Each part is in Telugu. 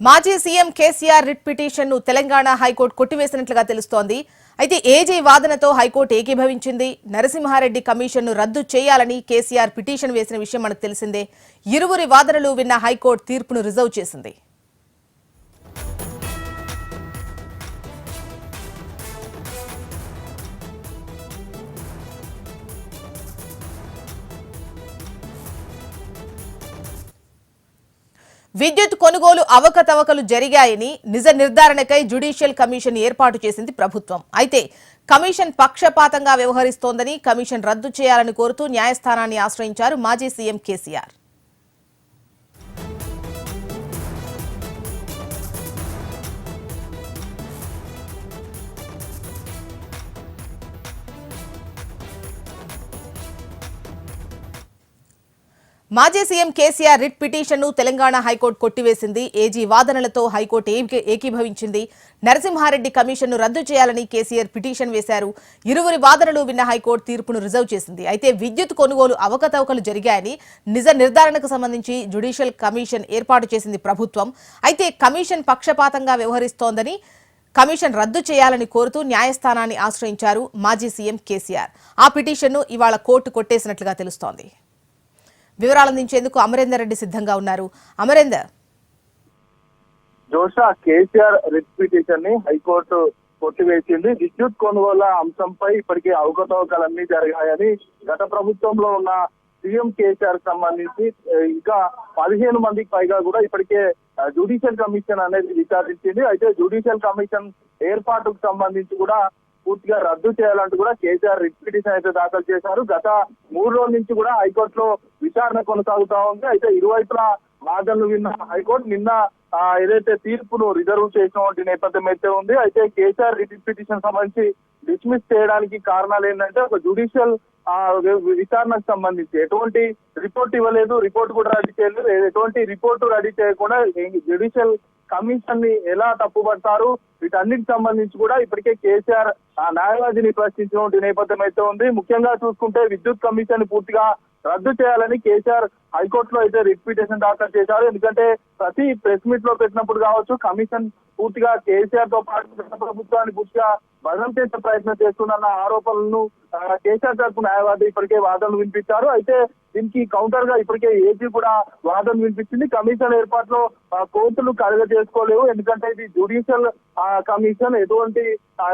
మాజీ సీఎం కేసీఆర్ రిట్ పిటిషన్ ను తెలంగాణ హైకోర్టు కొట్టివేసినట్లుగా తెలుస్తోంది. అయితే ఏజీ వాదనతో హైకోర్టు ఏకీభవించింది. నరసింహారెడ్డి కమిషన్ ను రద్దు చేయాలని కేసీఆర్ పిటిషన్ వేసిన విషయం మనకు తెలిసిందే. ఇరువురి వాదనలు విన్న హైకోర్టు తీర్పును రిజర్వ్ చేసింది. విద్యుత్ కొనుగోలు అవకతవకలు జరిగాయని నిజ నిర్ధారణకై జ్యుడిషియల్ కమిషన్ ఏర్పాటు చేసింది ప్రభుత్వం. అయితే కమిషన్ పక్షపాతంగా వ్యవహరిస్తోందని, కమిషన్ రద్దు చేయాలని కోరుతూ న్యాయస్థానాన్ని ఆశ్రయించారు మాజీ సీఎం కేసీఆర్. మాజీ సీఎం కేసీఆర్ రిట్ పిటిషన్ ను తెలంగాణ హైకోర్టు కొట్టివేసింది. ఏజీ వాదనలతో హైకోర్టు ఏకీభవించింది. నరసింహారెడ్డి కమిషన్ ను రద్దు చేయాలని కేసీఆర్ పిటిషన్ వేశారు. ఇరువురి వాదనలు విన్న హైకోర్టు తీర్పును రిజర్వ్ చేసింది. అయితే విద్యుత్ కొనుగోలు అవకతవకలు జరిగాయని నిజ నిర్ధారణకు సంబంధించి జ్యుడిషియల్ కమిషన్ ఏర్పాటు చేసింది ప్రభుత్వం. అయితే కమిషన్ పక్షపాతంగా వ్యవహరిస్తోందని, కమిషన్ రద్దు చేయాలని కోరుతూ న్యాయస్థానాన్ని ఆశ్రయించారు మాజీ సీఎం కేసీఆర్. ఆ పిటిషన్ ను ఇవాళ కోర్టు కొట్టేసినట్లుగా తెలుస్తోంది. వివరాలు అందించేందుకు అమరేందర్ రెడ్డి సిద్ధంగా ఉన్నారు. అమరేందర్, జోషా, కేసీఆర్ రిట్ పిటిషన్ ని హైకోర్టు కొట్టివేసింది. విద్యుత్ కొనుగోళ్ల అంశంపై ఇప్పటికే అవకతవకలన్నీ జరిగాయని గత ప్రభుత్వంలో ఉన్న సీఎం కేసీఆర్ సంబంధించి ఇంకా 15 మందికి పైగా కూడా ఇప్పటికే జ్యుడిషియల్ కమిషన్ అనేది విచారించింది. అయితే జ్యుడిషియల్ కమిషన్ ఏర్పాటుకు సంబంధించి కూడా పూర్తిగా రద్దు చేయాలంటూ కూడా కేసీఆర్ రిట్ పిటిషన్ అయితే దాఖలు చేశారు. గత 3 రోజుల నుంచి కూడా హైకోర్టులో విచారణ కొనసాగుతా ఉంది. అయితే ఇరువైపులా వాదనలు విన్న హైకోర్టు నిన్న ఏదైతే తీర్పును రిజర్వ్ చేసినటువంటి నేపథ్యం అయితే ఉంది. అయితే కేసీఆర్ రిట్ పిటిషన్ సంబంధించి డిస్మిస్ చేయడానికి కారణాలు ఏంటంటే, ఒక జ్యుడిషియల్ విచారణకు సంబంధించి ఎటువంటి రిపోర్ట్ ఇవ్వలేదు, రిపోర్ట్ కూడా రెడీ చేయలేదు. ఎటువంటి రిపోర్టు రెడీ చేయకుండా జ్యుడిషియల్ కమిషన్ ని ఎలా తప్పుపడతారు, వీటన్నిటికి సంబంధించి కూడా ఇప్పటికే కేసీఆర్ న్యాయవాదిని ప్రశ్నించినటువంటి నేపథ్యం అయితే ఉంది. ముఖ్యంగా చూసుకుంటే విద్యుత్ కమిషన్ పూర్తిగా రద్దు చేయాలని కేసీఆర్ హైకోర్టులో అయితే రిట్ పిటిషన్ దాఖలు చేశారు. ఎందుకంటే ప్రతి ప్రెస్ మీట్ లో పెట్టినప్పుడు కావచ్చు, కమిషన్ పూర్తిగా కేసీఆర్ తో పాటు ప్రభుత్వాన్ని పూర్తిగా బదనం చేసే ప్రయత్నం చేస్తున్న ఆరోపణలను కేసీఆర్ తరపు న్యాయవాది ఇప్పటికే వాదనలు వినిపించారు. అయితే దీనికి కౌంటర్ గా ఇప్పటికే ఏజీ కూడా వాదన వినిపించింది. కమిషన్ ఏర్పాటులో కోర్టులు కలుగ చేసుకోలేవు, ఎందుకంటే ఇది జ్యుడిషియల్ కమిషన్, ఎటువంటి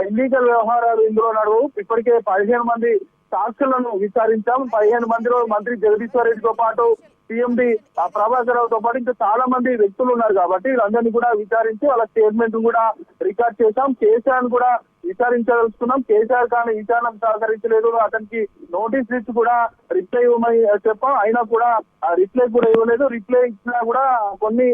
ఇల్లీగల్ వ్యవహారాలు ఇందులో నడవవు. ఇప్పటికే 15 మంది సాక్షులను విచారించాం. 15 మందిలో మంత్రి జగదీశ్వర్ రెడ్డితో పాటు సీఎండి ప్రభాకర్ రావుతో పాటు ఇంకా చాలా మంది వ్యక్తులు ఉన్నారు కాబట్టి వీళ్ళందరినీ కూడా విచారించి వాళ్ళ స్టేట్మెంట్ కూడా రికార్డ్ చేశాం. కేసీఆర్ కూడా విచారించదలుచుకున్నాం. కేసీఆర్ కానీ విచారణకు సహకరించలేదు, అతనికి నోటీస్ ఇచ్చి కూడా రిప్లై ఇవ్వమని చెప్పాం. అయినా కూడా రిప్లై కూడా ఇవ్వలేదు. రిప్లై ఇచ్చినా కూడా కొన్ని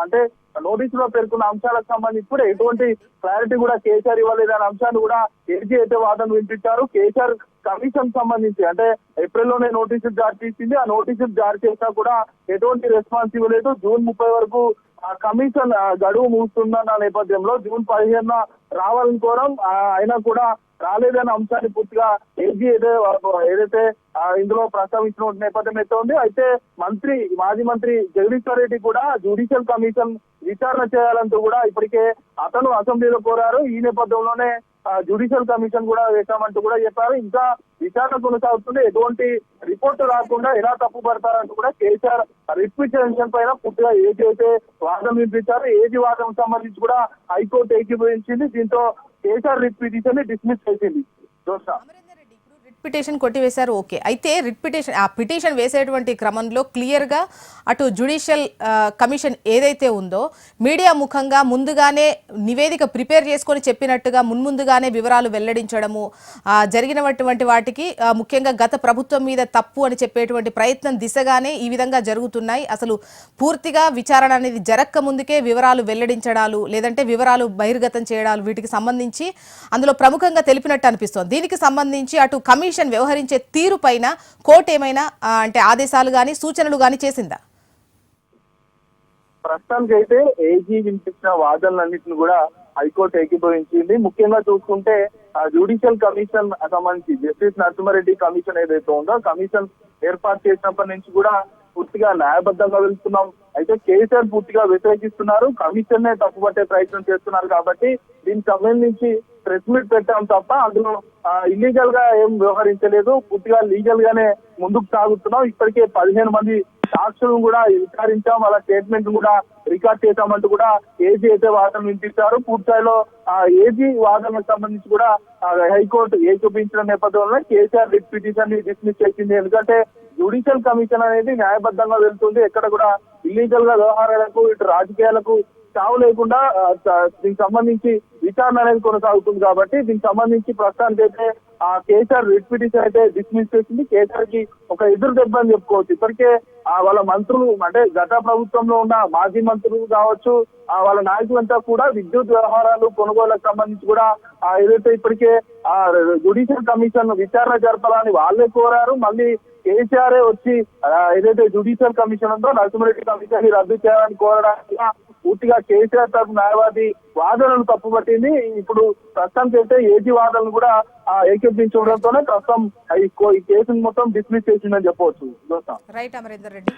అంటే నోటీస్ లో పేర్కొన్న అంశాలకు సంబంధించి కూడా ఎటువంటి క్లారిటీ కూడా కేసీఆర్ ఇవ్వలేదు అనే అంశాన్ని కూడా ఏజీ అయితే వాదన వినిపించారు. కేసీఆర్ కమిషన్ సంబంధించి అంటే ఏప్రిల్లోనే నోటీసులు జారీ చేసింది. ఆ నోటీసులు జారీ చేసినా కూడా ఎటువంటి రెస్పాన్స్ ఇవ్వలేదు. జూన్ 30 వరకు ఆ కమిషన్ గడువు ముగుస్తుందన్న నేపథ్యంలో జూన్ 15న రావాలని కోరం, అయినా కూడా రాలేదన్న అంశాన్ని పూర్తిగా ఏజీ ఏదైతే ఇందులో ప్రస్తావించిన నేపథ్యం అయితే ఉంది. అయితే మాజీ మంత్రి జగదీశ్వర్ రెడ్డి కూడా జ్యుడిషియల్ కమిషన్ విచారణ చేయాలంటూ కూడా ఇప్పటికే అతను అసెంబ్లీలో కోరారు. ఈ నేపథ్యంలోనే జ్యుడిషియల్ కమిషన్ కూడా వేశామంటూ కూడా చెప్పారు. ఇంకా విచారణ కొనసాగుతుంది. ఎటువంటి రిపోర్టు రాకుండా ఎలా తప్పు పడతారంటూ కూడా కేసీఆర్ రిట్ పిటిషన్ పైన పూర్తిగా ఏజీ అయితే వాదన వినిపించారు. ఏజీ వాదన సంబంధించి కూడా హైకోర్టు ఏకీభవించింది. దీంతో కేసీఆర్ రిట్ పిటిషన్ ని డిస్మిస్ చేసింది. రిట్ పిటిషన్ కొట్టివేశారు, ఓకే. అయితే పిటిషన్ వేసేటువంటి క్రమంలో క్లియర్ గా అటు జ్యుడిషియల్ కమిషన్ ఏదైతే ఉందో మీడియా ముఖంగా ముందుగానే నివేదిక ప్రిపేర్ చేసుకొని చెప్పినట్టుగా మున్ముందుగానే వివరాలు వెల్లడించడము, జరిగినటువంటి వాటికి ముఖ్యంగా గత ప్రభుత్వం మీద తప్పు అని చెప్పేటువంటి ప్రయత్నం దిశగానే ఈ విధంగా జరుగుతున్నాయి. అసలు పూర్తిగా విచారణ అనేది జరక్క ముందుకే వివరాలు వెల్లడించడాలు, లేదంటే వివరాలు బహిర్గతం చేయడాలు, వీటికి సంబంధించి అందులో ప్రముఖంగా తెలిపినట్టు అనిపిస్తోంది. దీనికి సంబంధించి అటు కమిషన్ వ్యవహరించే తీరు పైన కోర్టు ఏమైనా అంటే ఆదేశాలు గాని సూచనలు గాని చేసిందా? ప్రస్తుతానికి అయితే ఏజీ వినిపించిన వాదనలన్నింటిని కూడా హైకోర్టు ఏకీభవించింది. ముఖ్యంగా చూసుకుంటే జ్యుడిషియల్ కమిషన్ సంబంధించి జస్టిస్ నరసింహారెడ్డి కమిషన్ ఏదైతే ఉందో కమిషన్ ఏర్పాటు చేసినప్పటి నుంచి కూడా పూర్తిగా న్యాయబద్ధంగా వెళ్తున్నాం. అయితే కేసీఆర్ పూర్తిగా వ్యతిరేకిస్తున్నారు, కమిషన్ నే తప్పుపట్టే ప్రయత్నం చేస్తున్నారు. కాబట్టి దీనికి సంబంధించి ప్రెస్ మీట్ పెట్టాం తప్ప అందులో ఇల్లీగల్ గా ఏం వ్యవహరించలేదు, పూర్తిగా లీగల్ గానే ముందుకు సాగుతున్నాం. ఇప్పటికే 15 మంది సాక్షులను కూడా విచారించాం, వాళ్ళ స్టేట్మెంట్ కూడా రికార్డ్ చేశామంటూ కూడా ఏజీ అయితే వాదన వినిపించారు. పూర్తిస్థాయిలో ఏజీ వాదనకు సంబంధించి కూడా హైకోర్టు ఏకీపించిన నేపథ్యంలో కేసీఆర్ రిట్ పిటిషన్ ని డిస్మిస్ చేసింది. ఎందుకంటే జ్యుడిషియల్ కమిషన్ అనేది న్యాయబద్ధంగా వెళ్తుంది, ఎక్కడ కూడా ఇల్లీగల్ గా వ్యవహారాలకు ఇటు రాజకీయాలకు చావు లేకుండా దీనికి సంబంధించి విచారణ అనేది కొనసాగుతుంది. కాబట్టి దీనికి సంబంధించి ప్రస్తుతానికి అయితే కేసీఆర్ రిట్ పిటిషన్ అయితే డిస్మిస్ చేసింది. కేసీఆర్ కి ఒక ఎదురు దెబ్బ అని చెప్పుకోవచ్చు. ఇప్పటికే వాళ్ళ మంత్రులు అంటే గత ప్రభుత్వంలో ఉన్న మాజీ మంత్రులు కావచ్చు, వాళ్ళ నాయకులంతా కూడా విద్యుత్ వ్యవహారాలు కొనుగోలుకు సంబంధించి కూడా ఏదైతే ఇప్పటికే జ్యుడిషియల్ కమిషన్ విచారణ జరపాలని వాళ్ళే కోరారు. మళ్ళీ కేసీఆర్ వచ్చి ఏదైతే జ్యుడిషియల్ కమిషన్ ఉందో నరసింహారెడ్డి కమిషన్ ని రద్దు చేయాలని కోరడానికి పూర్తిగా కేసీఆర్ తరఫు న్యాయవాది వాదనను తప్పుపట్టింది. ఇప్పుడు ప్రస్తుతానికి అయితే ఏజీ వాదనలు కూడా ఏకీపించడంతోనే ప్రస్తుతం ఈ కేసును మొత్తం డిస్మిస్ చేసిందని చెప్పవచ్చు. రైట్ అమరేందర్ రెడ్డి.